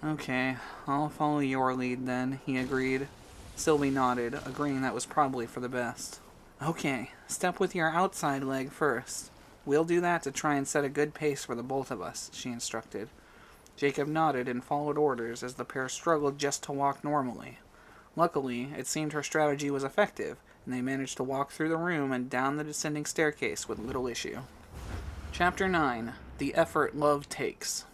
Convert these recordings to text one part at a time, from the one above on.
Okay, I'll follow your lead then, he agreed. Sylvie nodded, agreeing that was probably for the best. Okay, step with your outside leg first. We'll do that to try and set a good pace for the both of us, she instructed. Jacob nodded and followed orders as the pair struggled just to walk normally. Luckily, it seemed her strategy was effective, and they managed to walk through the room and down the descending staircase with little issue. Chapter 9. The Effort Love Takes.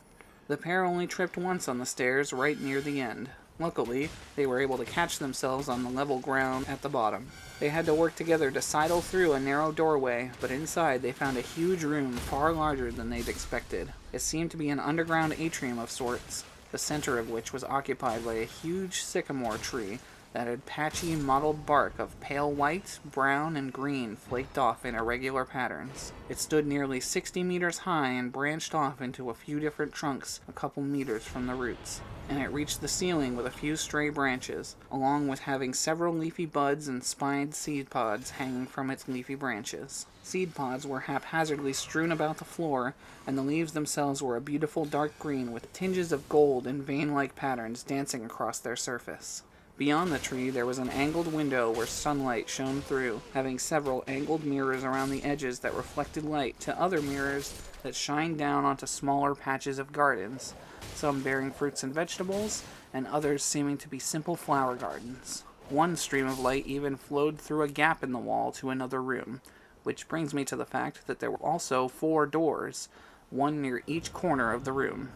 The pair only tripped once on the stairs right near the end. Luckily, they were able to catch themselves on the level ground at the bottom. They had to work together to sidle through a narrow doorway, but inside they found a huge room far larger than they'd expected. It seemed to be an underground atrium of sorts, the center of which was occupied by a huge sycamore tree that had patchy, mottled bark of pale white, brown, and green flaked off in irregular patterns. It stood nearly 60 meters high and branched off into a few different trunks a couple meters from the roots, and it reached the ceiling with a few stray branches, along with having several leafy buds and spined seed pods hanging from its leafy branches. Seed pods were haphazardly strewn about the floor, and the leaves themselves were a beautiful dark green with tinges of gold and vein-like patterns dancing across their surface. Beyond the tree there was an angled window where sunlight shone through, having several angled mirrors around the edges that reflected light to other mirrors that shined down onto smaller patches of gardens, some bearing fruits and vegetables, and others seeming to be simple flower gardens. One stream of light even flowed through a gap in the wall to another room, which brings me to the fact that there were also 4 doors, one near each corner of the room.